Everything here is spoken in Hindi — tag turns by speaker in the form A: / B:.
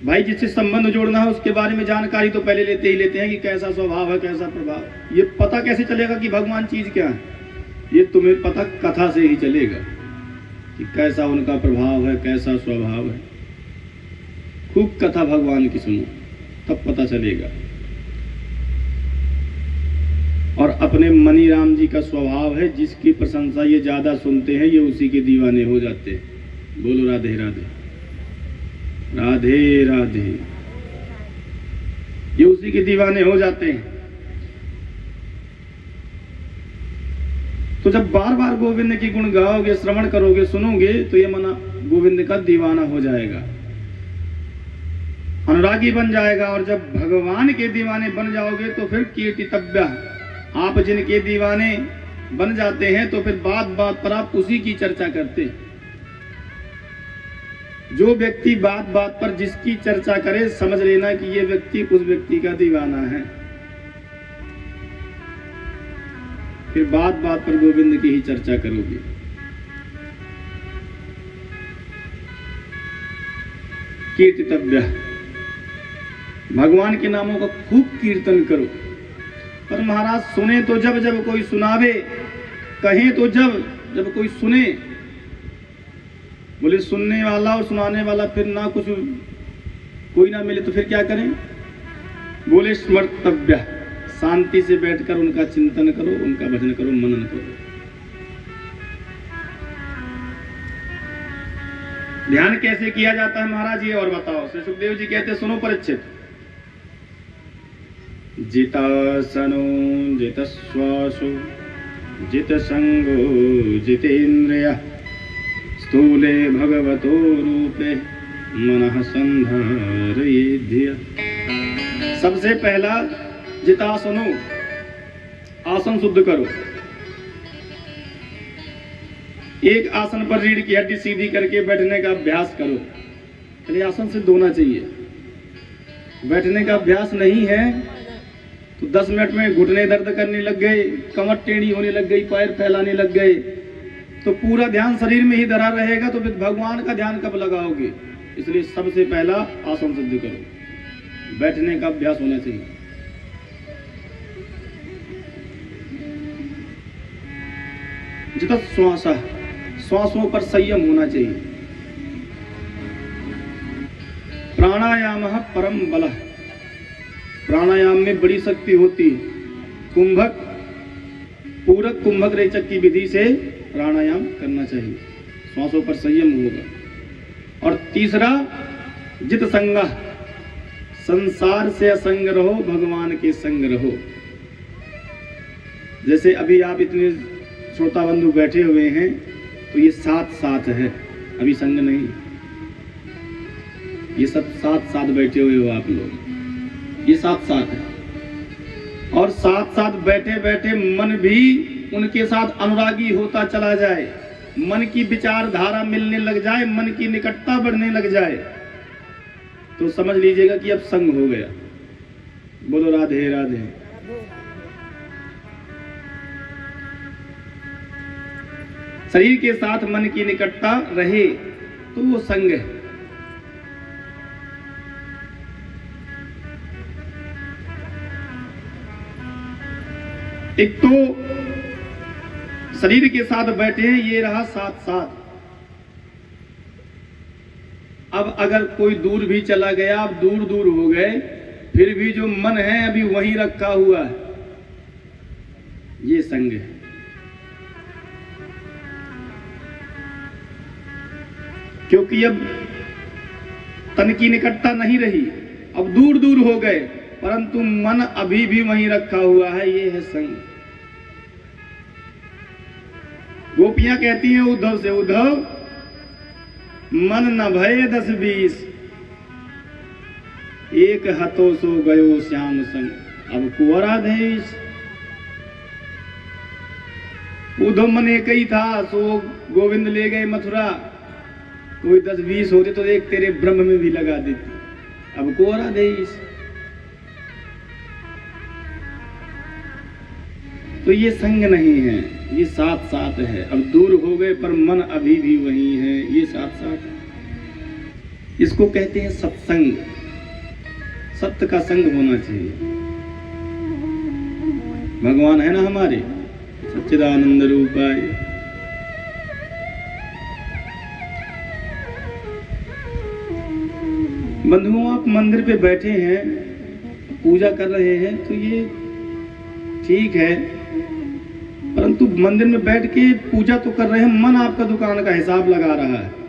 A: भाई जिससे संबंध जोड़ना है उसके बारे में जानकारी तो पहले लेते ही लेते हैं कि कैसा स्वभाव है, कैसा प्रभाव। ये पता कैसे चलेगा कि भगवान चीज क्या है? ये तुम्हें पता कथा से ही चलेगा कि कैसा उनका प्रभाव है, कैसा स्वभाव है। खूब कथा भगवान की सुनो, तब पता चलेगा। और अपने मनी राम जी का स्वभाव है, जिसकी प्रशंसा ये ज्यादा सुनते हैं ये उसी के दीवाने हो जाते हैं। बोलो राधे राधे, राधे राधे। ये उसी के दीवाने हो जाते हैं। तो जब बार बार गोविंद की गुण गाओगे, श्रवण करोगे, सुनोगे, तो ये मना गोविंद का दीवाना हो जाएगा, अनुरागी बन जाएगा। और जब भगवान के दीवाने बन जाओगे तो फिर कीर्तितव्य, आप जिनके दीवाने बन जाते हैं तो फिर बात बात पर आप उसी की चर्चा करते हैं। जो व्यक्ति बात बात पर जिसकी चर्चा करे, समझ लेना कि ये व्यक्ति उस व्यक्ति का दीवाना है। फिर बात बात पर गोविंद की ही चर्चा करोगे। कीर्तितव्य, भगवान के नामों का खूब कीर्तन करो। पर महाराज सुने तो जब जब कोई सुनावे, कहे तो जब जब कोई सुने। बोले सुनने वाला और सुनाने वाला फिर ना कुछ कोई ना मिले तो फिर क्या करें? बोले स्मर्तव्य, शांति से बैठकर उनका चिंतन करो, उनका भजन करो, मनन करो। ध्यान कैसे किया जाता है महाराज, ये और बताओ। श्री सुखदेव जी कहते सुनो परीक्षित। जितासनो जितश्वासो जितसंगो जितेन्द्रियः स्थूले भगवतो रूपे मनः संधारयेद्य। सबसे पहला जितासनो, आसन शुद्ध करो। एक आसन पर रीढ़ की हड्डी सीधी करके बैठने का अभ्यास करो। पहले आसन सिद्ध होना चाहिए। बैठने का अभ्यास नहीं है तो 10 मिनट में घुटने दर्द करने लग गए, कमर टेढ़ी होने लग गई, पैर फैलाने लग गए, तो पूरा ध्यान शरीर में ही धरा रहेगा, तो फिर भगवान का ध्यान कब लगाओगे? इसलिए सबसे पहला आसन सिद्ध करो, बैठने का अभ्यास होना चाहिए। जितना श्वास, श्वासों पर संयम होना चाहिए। प्राणायाम परम बल, प्राणायाम में बड़ी शक्ति होती है। कुंभक, पूरक कुंभक रेचक की विधि से प्राणायाम करना चाहिए, श्वासों पर संयम होगा। और तीसरा जित संग, संसार से असंग रहो, भगवान के संग रहो। जैसे अभी आप इतने श्रोता बंधु बैठे हुए हैं तो ये साथ साथ है, अभी संग नहीं। ये सब साथ साथ बैठे हुए हो आप लोग, ये साथ साथ है। और साथ साथ बैठे बैठे मन भी उनके साथ अनुरागी होता चला जाए, मन की विचारधारा मिलने लग जाए, मन की निकटता बढ़ने लग जाए, तो समझ लीजिएगा कि अब संग हो गया। बोलो राधे राधे। शरीर के साथ मन की निकटता रहे तो वो संग है। एक तो शरीर के साथ बैठे हैं, ये रहा साथ साथ। अब अगर कोई दूर भी चला गया, अब दूर दूर हो गए, फिर भी जो मन है अभी वहीं रखा हुआ है, ये संग है। क्योंकि अब तन की निकटता नहीं रही, अब दूर दूर हो गए, परंतु मन अभी भी वहीं रखा हुआ है, ये है संग। गोपियां कहती हैं उद्धव से, उद्धव मन न भय 10-20, एक हतो सो गयो श्याम संग, अब कुंवर आदेश। उद्धव मन एक ही था, सो गोविंद ले गए मथुरा, कोई 10-20 होते तो एक तेरे ब्रह्म में भी लगा देती, अब कुंवर आदेश। तो ये संग नहीं है, ये साथ साथ है। अब दूर हो गए पर मन अभी भी वही है, ये साथ साथ है। इसको कहते हैं सत्संग। सत्य का संग होना चाहिए। भगवान है ना हमारे सच्चिदानंद रूपाय। बंधुओं, आप मंदिर पे बैठे हैं, पूजा कर रहे हैं, तो ये ठीक है, परंतु मंदिर में बैठ के पूजा तो कर रहे हैं, मन आपका दुकान का हिसाब लगा रहा है।